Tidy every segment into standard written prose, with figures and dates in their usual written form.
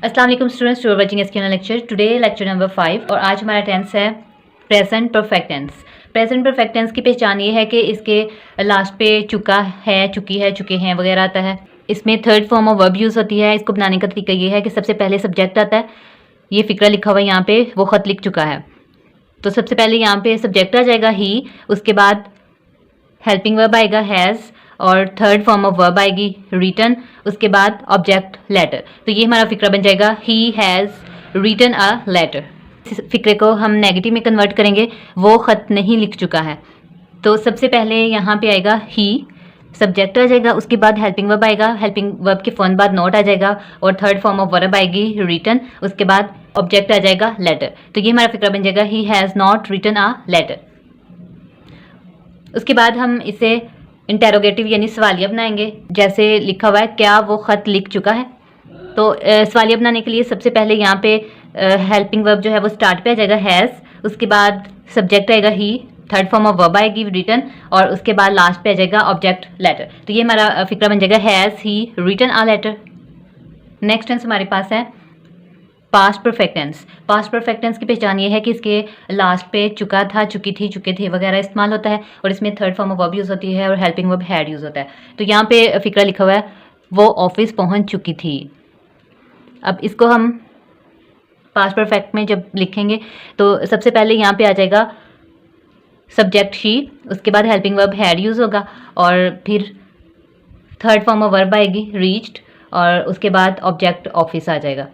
अस्सलाम वालेकुम students, you are watching SQL lecture. Today lecture number 5 और आज हमारा टेंस है present perfect tense. Present perfect tense की पहचान ये है कि इसके लास्ट पे चुका है, चुकी है, चुके हैं वगैरह आता है। इसमें third form of verb use होती है। इसको बनाने का तरीका ये है कि सबसे पहले सब्जेक्ट आता है, ये फिक्रा लिखा हुआ है यहाँ पे, वो ख़त लिख चुका है तो सबसे पहले यहाँ पे सब्जेक्ट आ जाएगा ही, उसके बाद हेल्पिंग वर्ब आएगा हैज़ और थर्ड फॉर्म ऑफ वर्ब आएगी रिटन, उसके बाद ऑब्जेक्ट लेटर। तो ये हमारा फिक्रा बन जाएगा he has written a letter. इस फिक्रे को हम नेगेटिव में कन्वर्ट करेंगे, वो ख़त नहीं लिख चुका है। तो सबसे पहले यहाँ पे आएगा ही, सब्जेक्ट आ जाएगा, उसके बाद हेल्पिंग वर्ब आएगा, हेल्पिंग वर्ब के फ़ौरन बाद नॉट आ जाएगा और थर्ड फॉर्म ऑफ वर्ब आएगी रिटन, उसके बाद ऑब्जेक्ट आ जाएगा लेटर। तो ये हमारा फिक्रा बन जाएगा he has not written a letter. उसके बाद हम इसे इंटेरोगेटिव यानी सवालिया बनाएंगे। जैसे लिखा हुआ है क्या वो ख़त लिख चुका है। तो सवालिया बनाने के लिए सबसे पहले यहाँ पे हेल्पिंग वर्ब जो है वो स्टार्ट पे आ जाएगा हैज़, उसके बाद सब्जेक्ट आएगा ही, थर्ड फॉर्म ऑफ वर्ब आएगी रिटन और उसके बाद लास्ट पे आ जाएगा ऑब्जेक्ट लेटर। तो ये हमारा फिक्रा बन जाएगा has he written a letter. Next tense हमारे पास है past perfect tense. Past perfect tense की पहचान ये है कि इसके लास्ट पे चुका था, चुकी थी, चुके थे वगैरह इस्तेमाल होता है और इसमें third form of verb use होती है और हेल्पिंग वर्ब हैड यूज़ होता है। तो यहाँ पे फिक्रा लिखा हुआ है वो ऑफिस पहुँच चुकी थी। अब इसको हम पास्ट परफेक्ट में जब लिखेंगे तो सबसे पहले यहाँ पे आ जाएगा सब्जेक्ट शी, उसके बाद हेल्पिंग वर्ब हैड यूज़ होगा और फिर थर्ड फॉर्म ऑफ वर्ब आएगी रीच्ड और उसके बाद ऑब्जेक्ट ऑफिस आ जाएगा।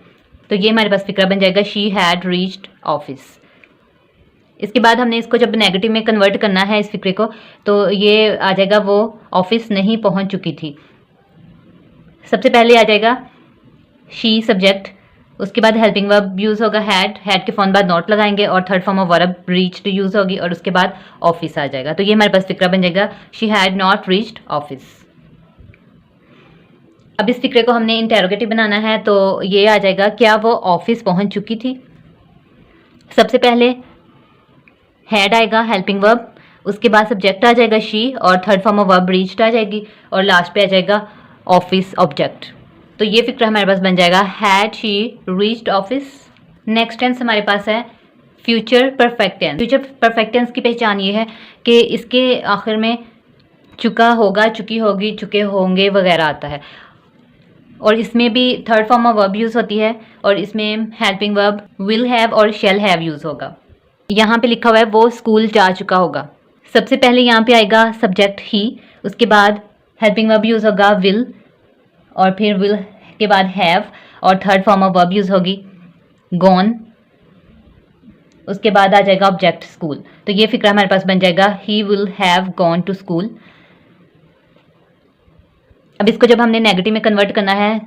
तो ये हमारे पास फिक्रा बन जाएगा शी हैड रीच्ड ऑफिस। इसके बाद हमने इसको जब नेगेटिव में कन्वर्ट करना है इस फिक्रे को, तो ये आ जाएगा वो ऑफिस नहीं पहुंच चुकी थी। सबसे पहले आ जाएगा शी सब्जेक्ट, उसके बाद हेल्पिंग वर्ब यूज़ होगा हैड, हैड के फ़ौरन बाद नॉट लगाएंगे और third form of verb reached use होगी और उसके बाद ऑफिस आ जाएगा। तो ये हमारे पास फिक्रा बन जाएगा she had not reached office. अब इस फिक्रे को हमने इंटेरोगेटिव बनाना है तो ये आ जाएगा क्या वो ऑफिस पहुंच चुकी थी। सबसे पहले हैड आएगा हेल्पिंग वर्ब, उसके बाद सब्जेक्ट आ जाएगा शी और third form of verb reached आ जाएगी और लास्ट पे आ जाएगा ऑफिस ऑब्जेक्ट। तो ये फिक्रा हमारे पास बन जाएगा had she reached office. Next tense हमारे पास है future perfect tense. Future perfect tense की पहचान ये है कि इसके आखिर में चुका होगा, चुकी होगी, चुके होंगे वगैरह आता है और इसमें भी third form of verb use होती है और इसमें हेल्पिंग वर्ब विल हैव और शैल हैव यूज़ होगा। यहाँ पे लिखा हुआ है वो स्कूल जा चुका होगा। सबसे पहले यहाँ पे आएगा सब्जेक्ट ही, उसके बाद हेल्पिंग वर्ब यूज़ होगा विल और फिर विल के बाद हैव और third form of verb use होगी गॉन, उसके बाद आ जाएगा ऑब्जेक्ट स्कूल। तो ये फिक्रा हमारे पास बन जाएगा he will have gone to school. अब इसको जब हमने नेगेटिव में कन्वर्ट करना है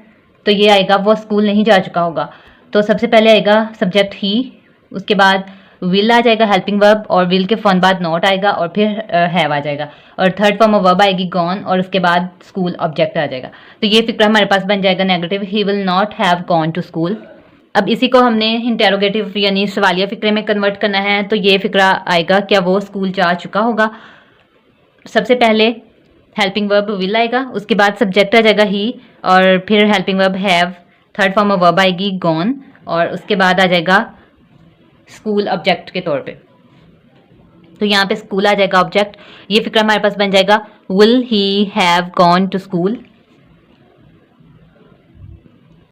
तो ये आएगा वो स्कूल नहीं जा चुका होगा। तो सबसे पहले आएगा सब्जेक्ट ही, उसके बाद विल आ जाएगा हेल्पिंग वर्ब और विल के फ़ौरन बाद नॉट आएगा और फिर हैव आ जाएगा और थर्ड फॉर्म ऑफ वर्ब आएगी गॉन और उसके बाद स्कूल ऑब्जेक्ट आ जाएगा। तो ये फिक्रा हमारे पास बन जाएगा negative he will not have gone to school. अब इसी को हमने इंटेरोगेटिव यानी सवालिया फिक्रे में कन्वर्ट करना है तो ये फिक्रा आएगा क्या वो स्कूल जा चुका होगा। सबसे पहले हेल्पिंग वर्ब विल आएगा, उसके बाद सब्जेक्ट आ जाएगा ही और फिर helping verb have, third form of verb आएगी गॉन और उसके बाद आ जाएगा स्कूल ऑब्जेक्ट के तौर पे। तो यहाँ पे स्कूल आ जाएगा ऑब्जेक्ट। ये फिक्रा हमारे पास बन जाएगा will he have gone to school.